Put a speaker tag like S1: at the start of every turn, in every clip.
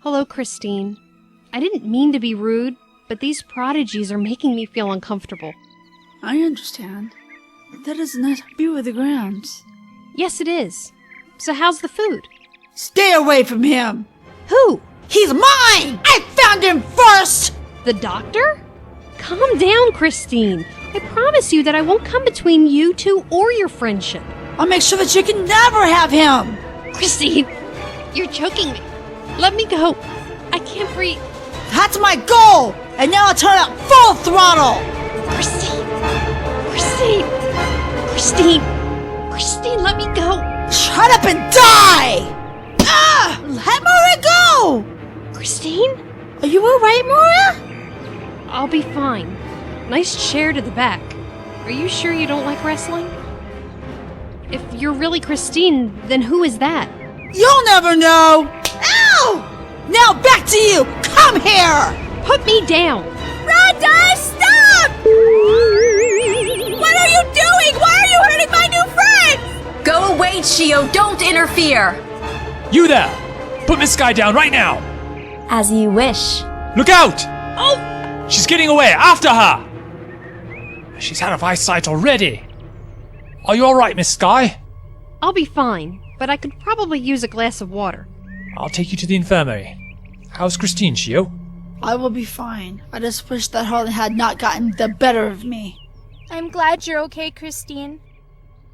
S1: Hello, Christine. I didn't mean to be rude, but these prodigies are making me feel uncomfortable.
S2: I understand. That is not view of the grounds.
S1: Yes, it is. So how's the food?
S2: Stay away from him!
S1: Who?
S2: He's mine! I found him first!
S1: The doctor? Calm down, Christine. I promise you that I won't come between you two or your friendship.
S2: I'll make sure that you can never have him!
S1: Christine, you're choking me. Let me go. I can't breathe.
S2: That's my goal! And now I'll turn up full throttle!
S1: Christine! Christine! Christine! Christine, let me go!
S2: Shut up and die! Ah! Let Maura go!
S1: Christine?
S2: Are you alright, Maura?
S1: I'll be fine. Nice chair to the back. Are you sure you don't like wrestling? If you're really Christine, then who is that?
S2: You'll never know! Ow! Now back to you! Come here!
S1: Put me down!
S2: Rita, stop! What are you doing? Why are you hurting my new friends?
S3: Go away, Chio! Don't interfere!
S4: You there! Put Miss Sky down right now!
S3: As you wish.
S4: Look out!
S1: Oh!
S4: She's getting away! After her! She's out of eyesight already! Are you alright, Miss Sky?
S1: I'll be fine, but I could probably use a glass of water.
S4: I'll take you to the infirmary. How's Christine, Chio?
S2: I will be fine. I just wish that Harlan had not gotten the better of me.
S5: I'm glad you're okay, Christine.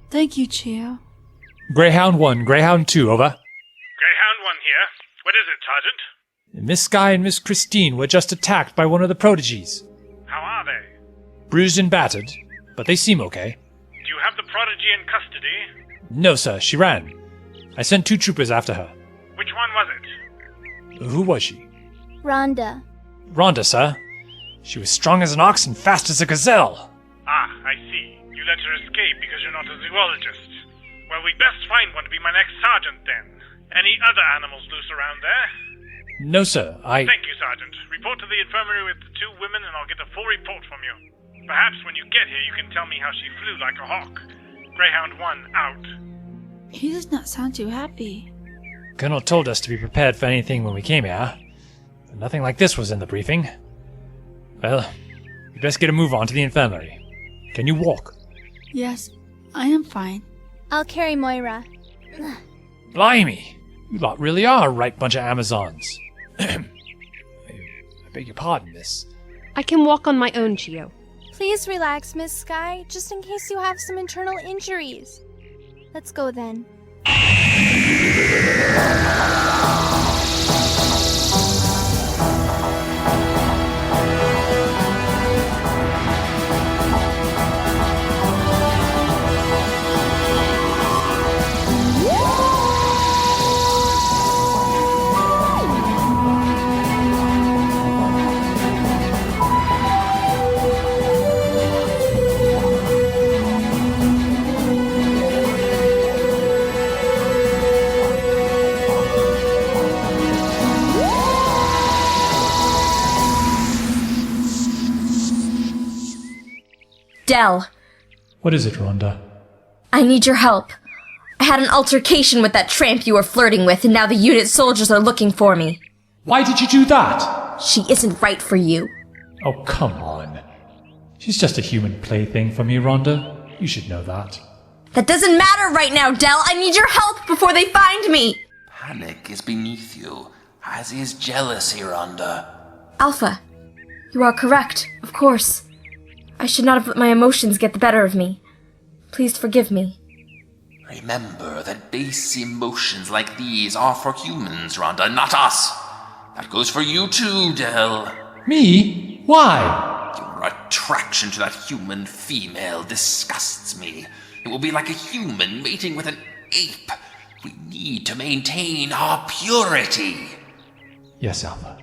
S2: Thank you, Chio.
S4: Greyhound 1, Greyhound 2, over.
S6: Greyhound 1 here. What is it, Sergeant?
S4: Miss Sky and Miss Christine were just attacked by one of the prodigies.
S6: How are they?
S4: Bruised and battered, but they seem okay.
S6: Do you have the prodigy in custody?
S4: No, sir, she ran. I sent 2 troopers after her.
S6: Which one was it?
S4: Who was she?
S5: Rhonda.
S4: Rhonda, sir. She was strong as an ox and fast as a gazelle.
S6: Ah, I see. You let her escape because you're not a zoologist. Well, we'd best find one to be my next sergeant, then. Any other animals loose around there?
S4: No, sir,
S6: Thank you, Sergeant. Report to the infirmary with the 2 women and I'll get a full report from you. Perhaps when you get here you can tell me how she flew like a hawk. Greyhound 1, out.
S2: He does not sound too happy.
S4: Colonel told us to be prepared for anything when we came here. But nothing like this was in the briefing. Well, we'd best get a move on to the infirmary. Can you walk?
S2: Yes, I am fine.
S5: I'll carry Moira.
S4: Blimey! You lot really are a right bunch of Amazons. I beg your pardon, miss.
S1: I can walk on my own, Chio.
S5: Please relax, Miss Sky, just in case you have some internal injuries. Let's go then.
S3: Del,
S4: What is it, Rhonda?
S3: I need your help. I had an altercation with that tramp you were flirting with, and now the unit soldiers are looking for me.
S4: Why did you do that?
S3: She isn't right for you.
S4: Oh, come on. She's just a human plaything for me, Rhonda. You should know that.
S3: That doesn't matter right now, Del. I need your help before they find me.
S7: Panic is beneath you, as is jealousy, Rhonda.
S3: Alpha, you are correct, of course. I should not have let my emotions get the better of me. Please forgive me.
S7: Remember that base emotions like these are for humans, Rhonda, not us. That goes for you too, Del.
S4: Me? Why?
S7: Your attraction to that human female disgusts me. It will be like a human mating with an ape. We need to maintain our purity.
S4: Yes, Alpha.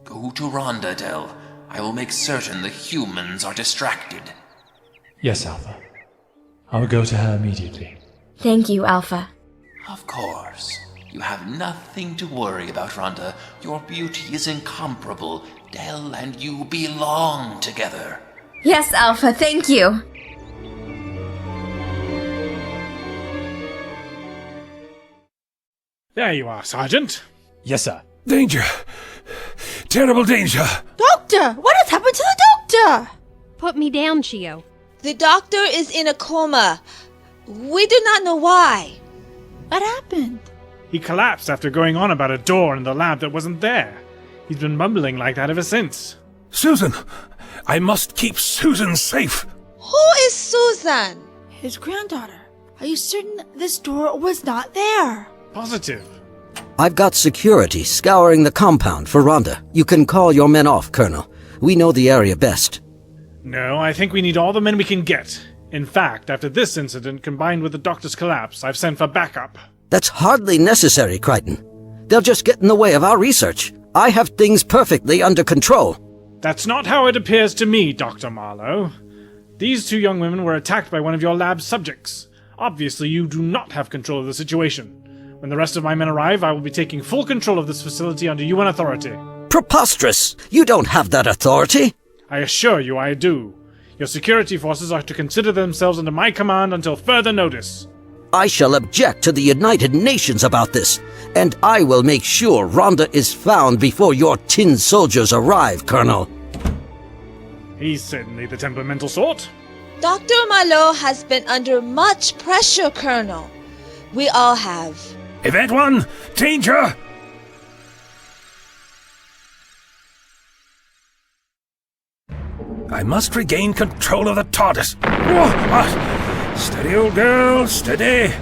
S7: Go to Rhonda, Del. I will make certain the humans are distracted.
S4: Yes, Alpha. I will go to her immediately.
S3: Thank you, Alpha.
S7: Of course. You have nothing to worry about, Rhonda. Your beauty is incomparable. Del and you belong together.
S3: Yes, Alpha, thank you.
S6: There you are, Sergeant.
S4: Yes, sir.
S8: Danger! Terrible danger!
S2: Doctor, what has happened to the doctor?
S1: Put me down, Chio.
S2: The doctor is in a coma. We do not know why. What happened?
S6: He collapsed after going on about a door in the lab that wasn't there. He's been mumbling like that ever since.
S8: Susan! I must keep Susan safe!
S2: Who is Susan?
S9: His granddaughter. Are you certain this door was not there?
S6: Positive.
S10: I've got security scouring the compound for Rhonda. You can call your men off, Colonel. We know the area best.
S6: No, I think we need all the men we can get. In fact, after this incident, combined with the doctor's collapse, I've sent for backup.
S10: That's hardly necessary, Crichton. They'll just get in the way of our research. I have things perfectly under control.
S6: That's not how it appears to me, Dr. Marlowe. These two young women were attacked by one of your lab's subjects. Obviously, you do not have control of the situation. When the rest of my men arrive, I will be taking full control of this facility under UN authority.
S10: Preposterous! You don't have that authority!
S6: I assure you I do. Your security forces are to consider themselves under my command until further notice.
S10: I shall object to the United Nations about this, and I will make sure Rhonda is found before your tin soldiers arrive, Colonel.
S6: He's certainly the temperamental sort.
S2: Dr. Marlowe has been under much pressure, Colonel. We all have.
S8: Event 1! Danger! I must regain control of the TARDIS. Steady, old girl, steady.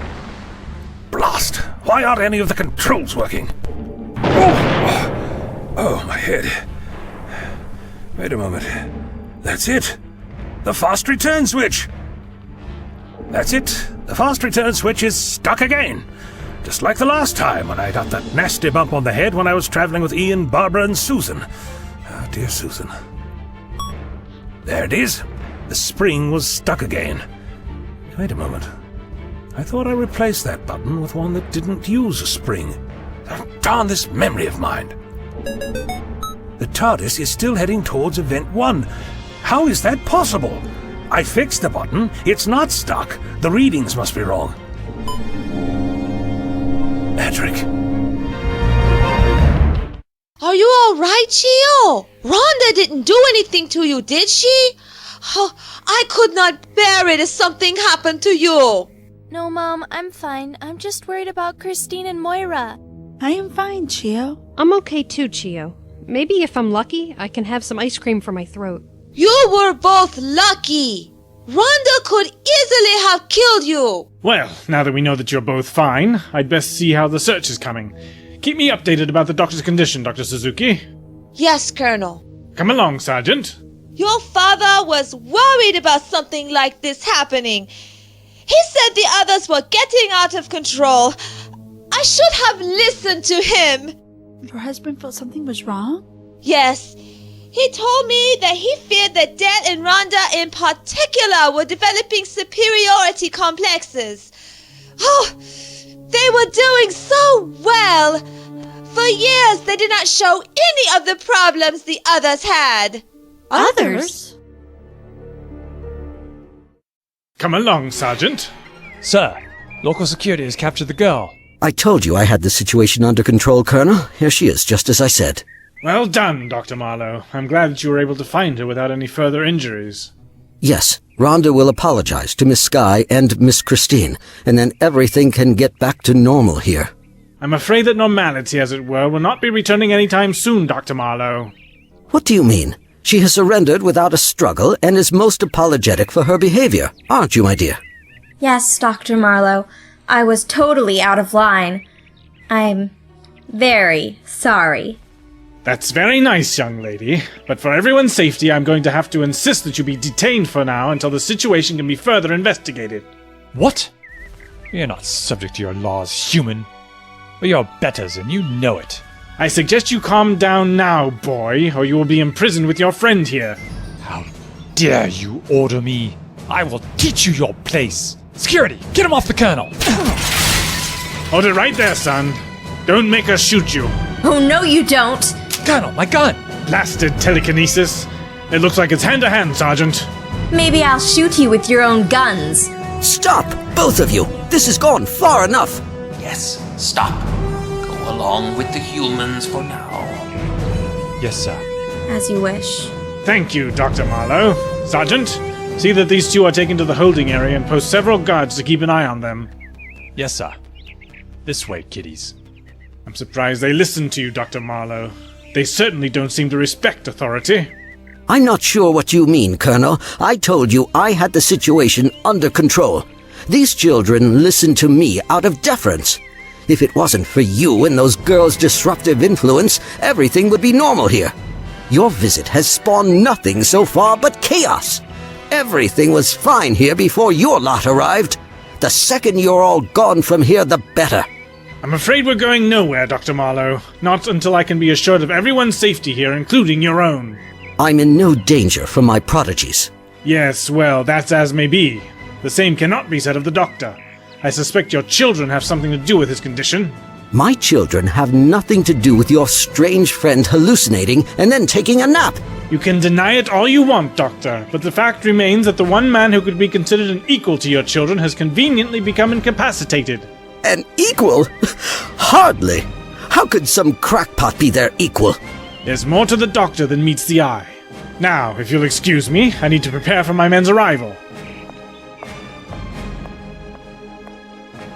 S8: Blast! Why aren't any of the controls working? Oh, my head. Wait a moment. That's it. The fast return switch. That's it. The fast return switch is stuck again. Just like the last time when I got that nasty bump on the head when I was traveling with Ian, Barbara, and Susan. Oh, dear Susan. There it is. The spring was stuck again. Wait a moment. I thought I replaced that button with one that didn't use a spring. Oh, darn this memory of mine. The TARDIS is still heading towards Event 1. How is that possible? I fixed the button. It's not stuck. The readings must be wrong. Patrick.
S2: Are you all right, Chio? Rhonda didn't do anything to you, did she? Oh, I could not bear it if something happened to you.
S5: No, Mom, I'm fine. I'm just worried about Christine and Moira.
S9: I am fine, Chio.
S1: I'm okay too, Chio. Maybe if I'm lucky, I can have some ice cream for my throat.
S2: You were both lucky. Rhonda could easily have killed you.
S6: Well, now that we know that you're both fine, I'd best see how the search is coming. Keep me updated about the doctor's condition, Dr. Suzuki.
S2: Yes, Colonel.
S6: Come along, Sergeant.
S2: Your father was worried about something like this happening. He said the others were getting out of control. I should have listened to him.
S9: Your husband felt something was wrong?
S2: Yes. He told me that he feared that Dad and Rhonda in particular were developing superiority complexes. Oh, they were doing so well. For years, they did not show any of the problems the others had.
S9: Others?
S6: Come along, Sergeant.
S4: Sir, local security has captured the girl.
S10: I told you I had the situation under control, Colonel. Here she is, just as I said.
S6: Well done, Dr. Marlowe. I'm glad that you were able to find her without any further injuries.
S10: Yes, Rhonda will apologize to Miss Skye and Miss Christine, and then everything can get back to normal here.
S6: I'm afraid that normality, as it were, will not be returning anytime soon, Dr. Marlowe.
S10: What do you mean? She has surrendered without a struggle and is most apologetic for her behavior, aren't you, my dear?
S3: Yes, Dr. Marlowe. I was totally out of line. I'm very sorry.
S6: That's very nice, young lady. But for everyone's safety, I'm going to have to insist that you be detained for now until the situation can be further investigated.
S4: What? We are not subject to your laws, human. We are betters, and you know it.
S6: I suggest you calm down now, boy, or you will be imprisoned with your friend here.
S4: How dare you order me? I will teach you your place. Security, get him off the colonel.
S6: Hold it right there, son. Don't make us shoot you.
S3: Oh, no, you don't.
S4: Colonel, my gun.
S6: Blasted telekinesis. It looks like it's hand-to-hand, Sergeant.
S3: Maybe I'll shoot you with your own guns.
S10: Stop, both of you. This has gone far enough.
S7: Yes, stop. Go along with the humans for now.
S4: Yes, sir.
S3: As you wish.
S6: Thank you, Dr. Marlowe. Sergeant, see that these two are taken to the holding area and post several guards to keep an eye on them.
S4: Yes, sir. This way, kiddies.
S6: I'm surprised they listened to you, Dr. Marlowe. They certainly don't seem to respect authority.
S10: I'm not sure what you mean, Colonel. I told you I had the situation under control. These children listened to me out of deference. If it wasn't for you and those girls' disruptive influence, everything would be normal here. Your visit has spawned nothing so far but chaos. Everything was fine here before your lot arrived. The second you're all gone from here, the better.
S6: I'm afraid we're going nowhere, Dr. Marlowe. Not until I can be assured of everyone's safety here, including your own.
S10: I'm in no danger from my prodigies.
S6: Yes, well, that's as may be. The same cannot be said of the doctor. I suspect your children have something to do with his condition.
S10: My children have nothing to do with your strange friend hallucinating and then taking a nap.
S6: You can deny it all you want, Doctor, but the fact remains that the one man who could be considered an equal to your children has conveniently become incapacitated.
S10: An equal? Hardly. How could some crackpot be their equal?
S6: There's more to the doctor than meets the eye. Now, if you'll excuse me, I need to prepare for my men's arrival.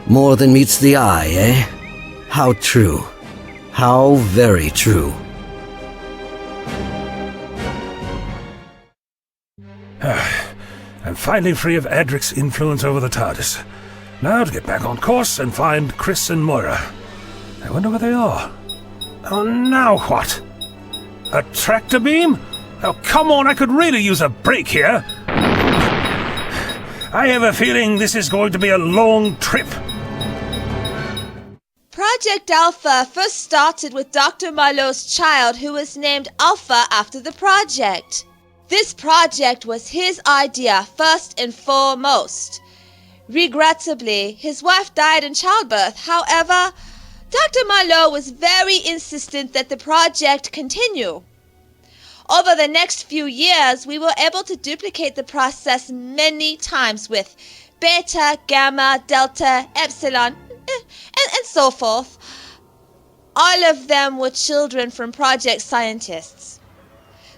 S10: More than meets the eye, eh? How true. How very true.
S8: I'm finally free of Adric's influence over the TARDIS. Now to get back on course and find Chris and Moira. I wonder where they are. Oh, now what? A tractor beam? Oh, come on, I could really use a break here. I have a feeling this is going to be a long trip.
S2: Project Alpha first started with Dr. Marlowe's child, who was named Alpha after the project. This project was his idea first and foremost. Regrettably, his wife died in childbirth. However, Dr. Marlowe was very insistent that the project continue. Over the next few years, we were able to duplicate the process many times with beta, gamma, delta, epsilon, and so forth. All of them were children from project scientists.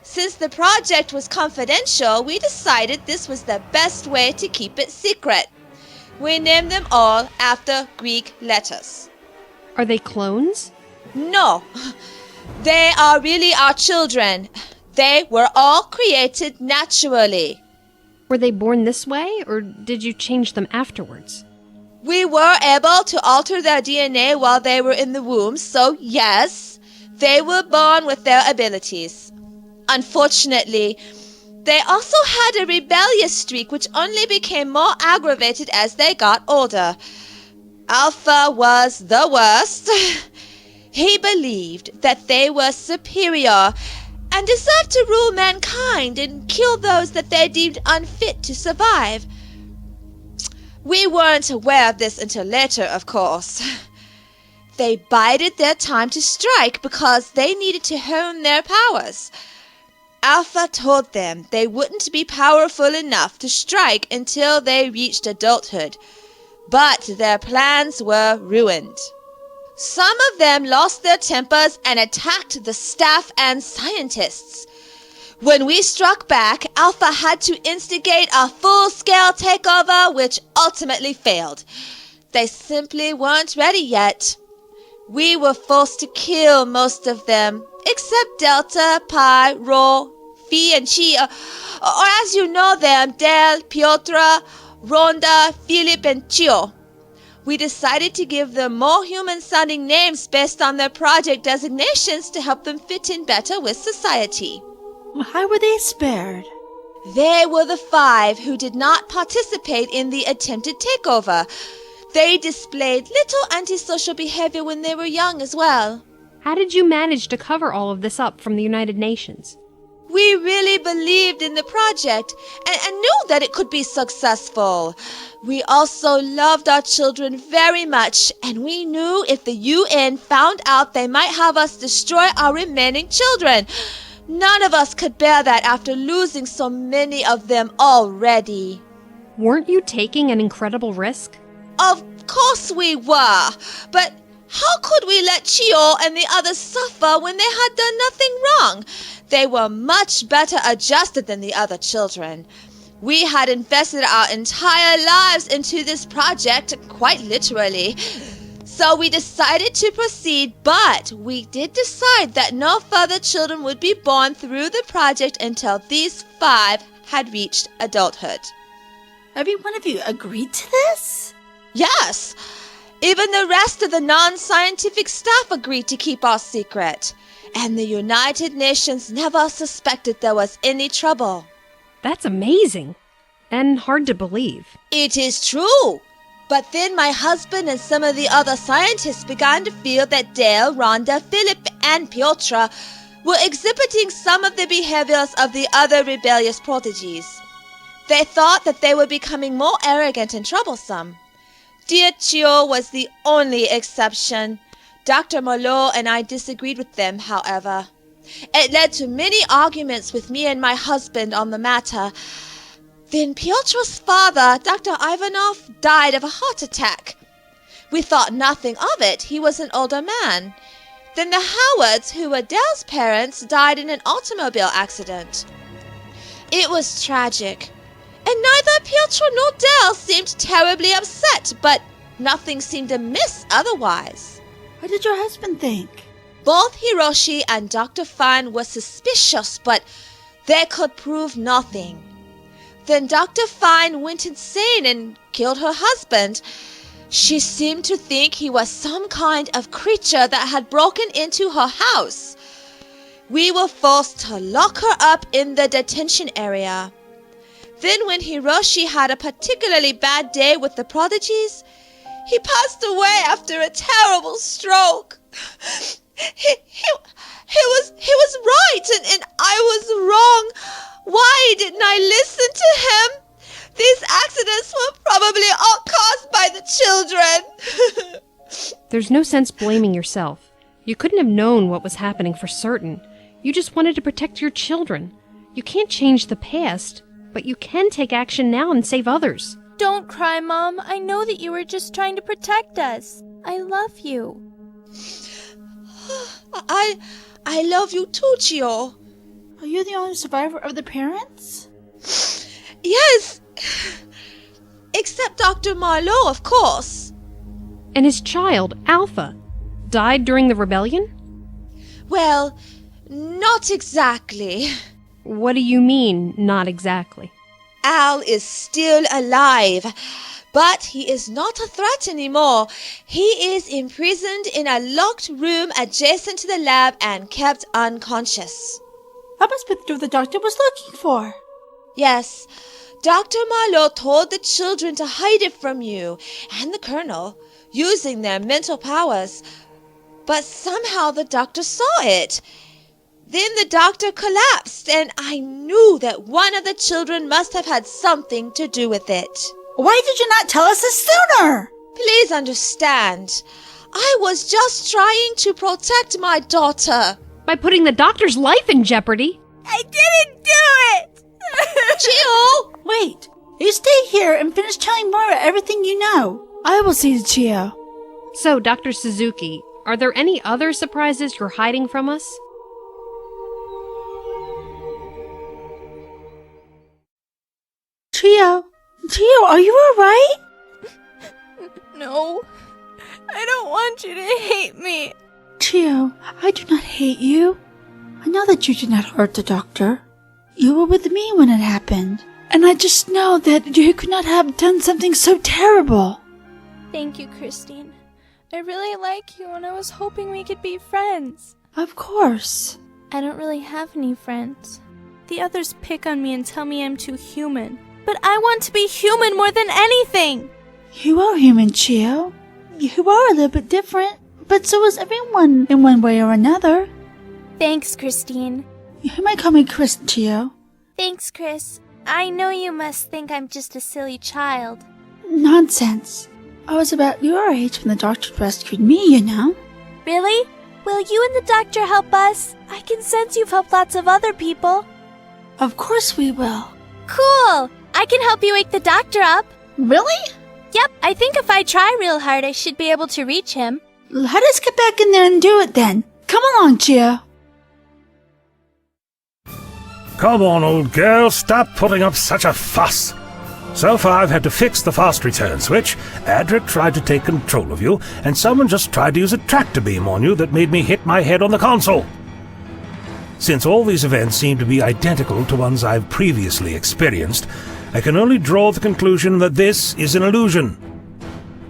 S2: Since the project was confidential, we decided this was the best way to keep it secret. We named them all after Greek letters.
S1: Are they clones?
S2: No, they are really our children. They were all created naturally.
S1: Were they born this way, or did you change them afterwards?
S2: We were able to alter their DNA while they were in the womb, so yes, they were born with their abilities. Unfortunately, they also had a rebellious streak which only became more aggravated as they got older. Alpha was the worst. He believed that they were superior and deserved to rule mankind and kill those that they deemed unfit to survive. We weren't aware of this until later, of course. They bided their time to strike because they needed to hone their powers. Alpha told them they wouldn't be powerful enough to strike until they reached adulthood, but their plans were ruined. Some of them lost their tempers and attacked the staff and scientists. When we struck back, Alpha had to instigate a full-scale takeover, which ultimately failed. They simply weren't ready yet. We were forced to kill most of them, except Delta, Pi, Rho, Phi, and Chi, or as you know them, Del, Piotr, Rhonda, Philip, and Chio. We decided to give them more human-sounding names based on their project designations to help them fit in better with society.
S9: How were they spared?
S2: They were the 5 who did not participate in the attempted takeover. They displayed little antisocial behavior when they were young as well.
S1: How did you manage to cover all of this up from the United Nations?
S2: We really believed in the project and knew that it could be successful. We also loved our children very much, and we knew if the UN found out, they might have us destroy our remaining children. None of us could bear that after losing so many of them already.
S1: Weren't you taking an incredible risk?
S2: Of course we were, but How could we let Chio and the others suffer when they had done nothing wrong? They were much better adjusted than the other children. We had invested our entire lives into this project, quite literally. So we decided to proceed, but we did decide that no further children would be born through the project until these 5 had reached adulthood.
S9: Every one of you agreed to this?
S2: Yes. Even the rest of the non-scientific staff agreed to keep our secret. And the United Nations never suspected there was any trouble.
S1: That's amazing. And hard to believe.
S2: It is true. But then my husband and some of the other scientists began to feel that Dale, Rhonda, Philip, and Piotr were exhibiting some of the behaviors of the other rebellious prodigies. They thought that they were becoming more arrogant and troublesome. Dear Chio was the only exception. Dr. Marlowe and I disagreed with them, however. It led to many arguments with me and my husband on the matter. Then Piotr's father, Dr. Ivanov, died of a heart attack. We thought nothing of it. He was an older man. Then the Howards, who were Dale's parents, died in an automobile accident. It was tragic. And neither Piotr nor Dale seemed terribly upset, but nothing seemed amiss otherwise.
S9: What did your husband think?
S2: Both Hiroshi and Dr. Fine were suspicious, but they could prove nothing. Then Dr. Fine went insane and killed her husband. She seemed to think he was some kind of creature that had broken into her house. We were forced to lock her up in the detention area. Then when Hiroshi had a particularly bad day with the prodigies, he passed away after a terrible stroke. He was right and I was wrong. Why didn't I listen to him? These accidents were probably all caused by the children.
S1: There's no sense blaming yourself. You couldn't have known what was happening for certain. You just wanted to protect your children. You can't change the past, but you can take action now and save others.
S5: Don't cry, Mom. I know that you were just trying to protect us. I love you.
S2: I love you too, Chio.
S9: Are you the only survivor of the parents?
S2: Yes. Except Dr. Marlowe, of course.
S1: And his child, Alpha, died during the rebellion?
S2: Well, not exactly.
S1: What do you mean, not exactly?
S2: Al is still alive, but he is not a threat anymore. He is imprisoned in a locked room adjacent to the lab and kept unconscious.
S9: That must be what the doctor was looking for.
S2: Yes, Dr. Marlowe told the children to hide it from you and the Colonel, using their mental powers. But somehow the doctor saw it. Then the doctor collapsed, and I knew that one of the children must have had something to do with it.
S9: Why did you not tell us this sooner?
S2: Please understand. I was just trying to protect my daughter.
S1: By putting the doctor's life in jeopardy?
S5: I didn't do it!
S2: Chio!
S9: Wait. You stay here and finish telling Mara everything you know. I will see to Chio.
S1: So, Dr. Suzuki, are there any other surprises you're hiding from us?
S9: Chio, are you alright?
S5: No. I don't want you to hate me.
S9: Chio, I do not hate you. I know that you did not hurt the doctor. You were with me when it happened. And I just know that you could not have done something so terrible.
S5: Thank you, Christine. I really like you and I was hoping we could be friends.
S9: Of course.
S5: I don't really have any friends. The others pick on me and tell me I'm too human. But I want to be human more than anything!
S9: You are human, Chio. You are a little bit different, but so is everyone in one way or another.
S5: Thanks, Christine.
S9: You might call me Chris, Chio.
S5: Thanks, Chris. I know you must think I'm just a silly child.
S9: Nonsense. I was about your age when the doctor rescued me, you know.
S5: Really? Will you and the doctor help us? I can sense you've helped lots of other people.
S9: Of course we will.
S5: Cool! I can help you wake the doctor up.
S9: Really?
S5: Yep, I think if I try real hard, I should be able to reach him.
S9: Let us get back in there and do it then. Come along, Chio.
S8: Come on, old girl, stop putting up such a fuss. So far I've had to fix the fast return switch, Adric tried to take control of you, and someone just tried to use a tractor beam on you that made me hit my head on the console. Since all these events seem to be identical to ones I've previously experienced, I can only draw the conclusion that this is an illusion.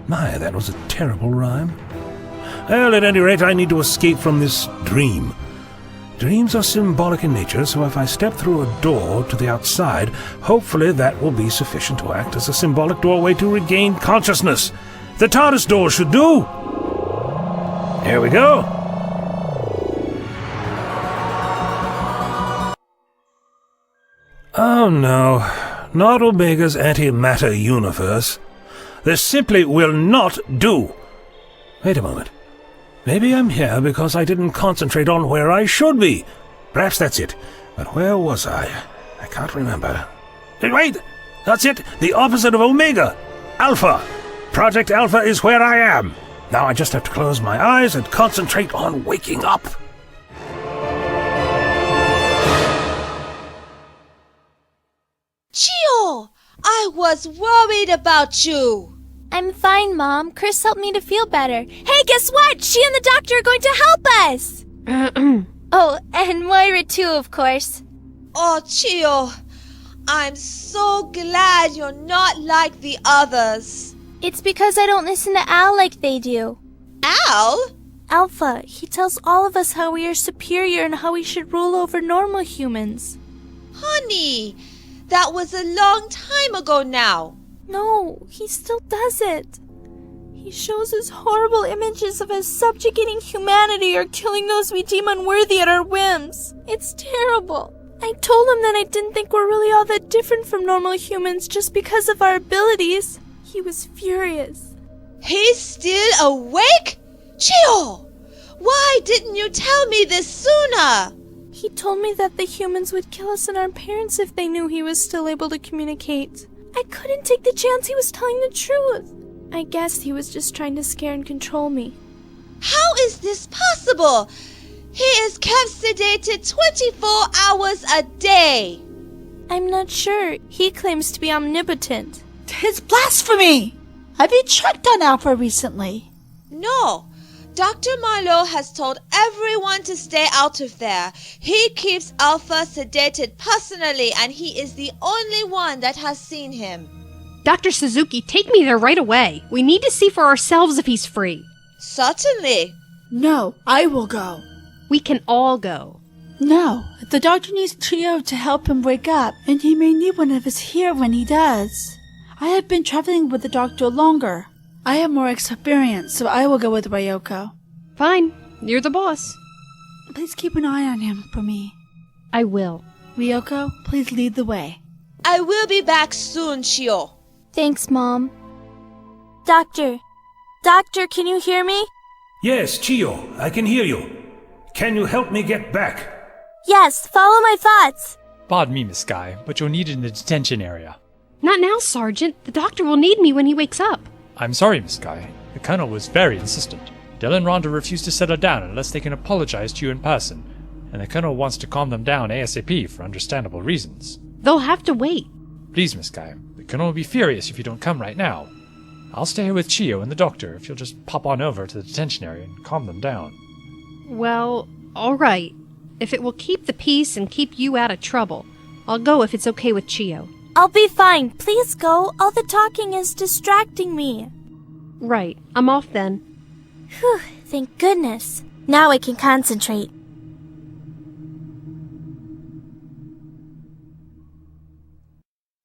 S8: My, that was a terrible rhyme. Well, at any rate, I need to escape from this dream. Dreams are symbolic in nature, so if I step through a door to the outside, hopefully that will be sufficient to act as a symbolic doorway to regain consciousness. The TARDIS door should do. Here we go. Oh no, not Omega's antimatter universe. This simply will not do. Wait a moment. Maybe I'm here because I didn't concentrate on where I should be. Perhaps that's it. But where was I? I can't remember. Wait! That's it! The opposite of Omega! Alpha! Project Alpha is where I am. Now I just have to close my eyes and concentrate on waking up.
S2: Chio! I was worried about you.
S5: I'm fine, Mom. Chris helped me to feel better. Hey, guess what? She and the doctor are going to help us! Oh, and Moira too, of course.
S2: Oh, Chio, I'm so glad you're not like the others.
S5: It's because I don't listen to Al like they do.
S2: Al?
S5: Alpha, he tells all of us how we are superior and how we should rule over normal humans.
S2: Honey, that was a long time ago now.
S5: No, he still does it. He shows us horrible images of us subjugating humanity or killing those we deem unworthy at our whims. It's terrible. I told him that I didn't think we're really all that different from normal humans just because of our abilities. He was furious.
S2: He's still awake? Chio! Why didn't you tell me this sooner?
S5: He told me that the humans would kill us and our parents if they knew he was still able to communicate. I couldn't take the chance he was telling the truth. I guess he was just trying to scare and control me.
S2: How is this possible? He is kept sedated 24 hours a day.
S5: I'm not sure. He claims to be omnipotent.
S9: It's blasphemy! Have you checked on Alpha recently?
S2: No. Dr. Marlowe has told everyone to stay out of there. He keeps Alpha sedated personally, and he is the only one that has seen him.
S1: Dr. Suzuki, take me there right away. We need to see for ourselves if he's free.
S2: Certainly.
S9: No, I will go.
S1: We can all go.
S9: No, the doctor needs Chio to help him wake up, and he may need one of us here when he does. I have been traveling with the doctor longer. I have more experience, so I will go with Ryoko.
S1: Fine. You're the boss.
S9: Please keep an eye on him for me.
S1: I will.
S9: Ryoko, please lead the way.
S2: I will be back soon, Chio.
S5: Thanks, Mom. Doctor, can you hear me?
S8: Yes, Chio, I can hear you. Can you help me get back?
S5: Yes, follow my thoughts.
S4: Pardon me, Miss Skye, but you're needed in the detention area.
S1: Not now, Sergeant. The doctor will need me when he wakes up.
S4: I'm sorry, Miss Skye. The Colonel was very insistent. Dell and Rhonda refused to settle down unless they can apologize to you in person, and the Colonel wants to calm them down ASAP for understandable reasons.
S1: They'll have to wait.
S4: Please, Miss Skye, the Colonel will be furious if you don't come right now. I'll stay here with Chio and the doctor if you'll just pop on over to the detention area and calm them down.
S1: Well, all right. If it will keep the peace and keep you out of trouble, I'll go if it's okay with Chio.
S5: I'll be fine. Please go. All the talking is distracting me.
S1: Right. I'm off then.
S5: Whew, thank goodness. Now I can concentrate.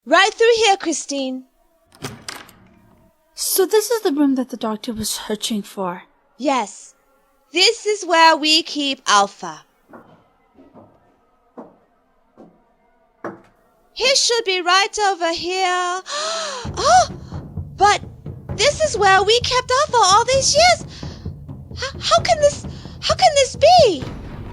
S2: Right through here, Christine.
S9: So this is the room that the doctor was searching for.
S2: Yes. This is where we keep Alpha. He should be right over here. Oh, but this is where we kept Alpha all these years. How can this be?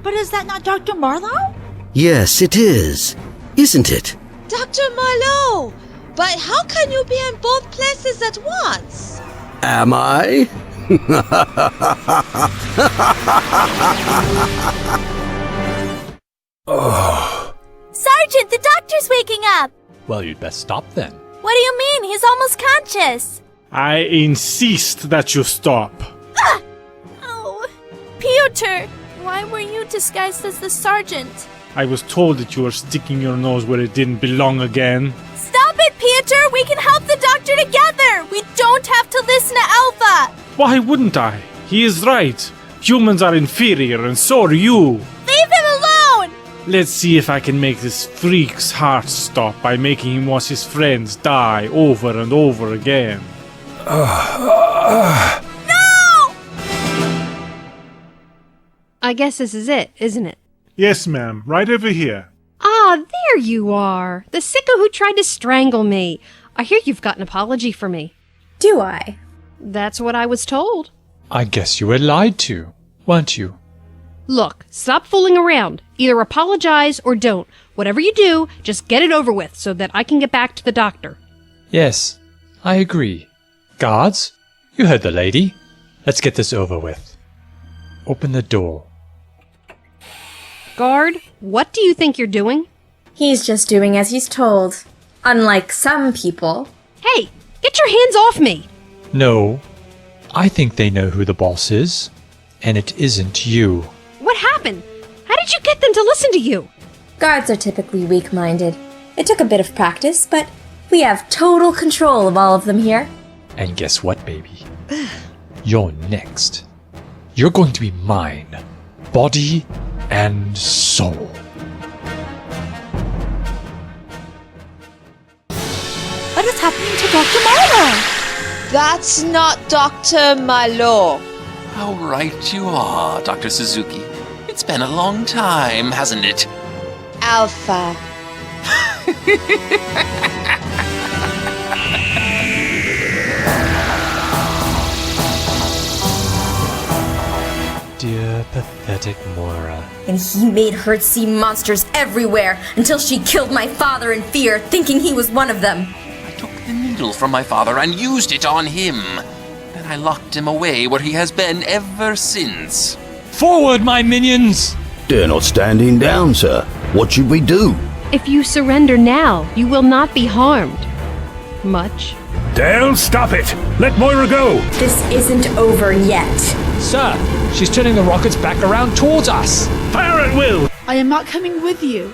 S9: But is that not Dr. Marlowe?
S10: Yes, it is. Isn't it?
S2: Dr. Marlowe, but how can you be in both places at once?
S10: Am I?
S8: Oh.
S5: Sergeant, the doctor's waking up!
S4: Well, you'd best stop then.
S5: What do you mean? He's almost conscious!
S6: I insist that you stop.
S5: Ah! Oh, Piotr! Why were you disguised as the sergeant?
S6: I was told that you were sticking your nose where it didn't belong again.
S5: Stop it, Piotr! We can help the doctor together! We don't have to listen to Alpha!
S6: Why wouldn't I? He is right. Humans are inferior, and so are you.
S5: Leave him alone!
S6: Let's see if I can make this freak's heart stop by making him watch his friends die over and over again.
S5: No!
S1: I guess this is it, isn't it?
S6: Yes, ma'am. Right over here.
S1: Ah, there you are. The sicko who tried to strangle me. I hear you've got an apology for me.
S3: Do I?
S1: That's what I was told.
S4: I guess you were lied to, weren't you?
S1: Look, stop fooling around. Either apologize or don't. Whatever you do, just get it over with so that I can get back to the doctor.
S4: Yes, I agree. Guards, you heard the lady. Let's get this over with. Open the door.
S1: Guard, what do you think you're doing?
S3: He's just doing as he's told. Unlike some people.
S1: Hey, get your hands off me!
S4: No, I think they know who the boss is, and it isn't you.
S1: What happened? How did you get them to listen to you?
S3: Guards are typically weak-minded. It took a bit of practice, but we have total control of all of them here.
S4: And guess what, baby? You're next. You're going to be mine. Body and soul.
S5: What is happening to Dr. Marlowe?
S2: That's not Dr. Marlowe.
S7: How right you are, Dr. Suzuki. It's been a long time, hasn't it?
S2: Alpha.
S4: Dear pathetic Moira.
S3: And he made her see monsters everywhere until she killed my father in fear, thinking he was one of them.
S7: I took the needle from my father and used it on him. Then I locked him away where he has been ever since.
S4: Forward, my minions!
S8: They're not standing down, sir. What should we do?
S1: If you surrender now, you will not be harmed. Much.
S8: Dale, stop it! Let Moira go!
S3: This isn't over yet.
S4: Sir, she's turning the rockets back around towards us!
S8: Fire at will!
S9: I am not coming with you.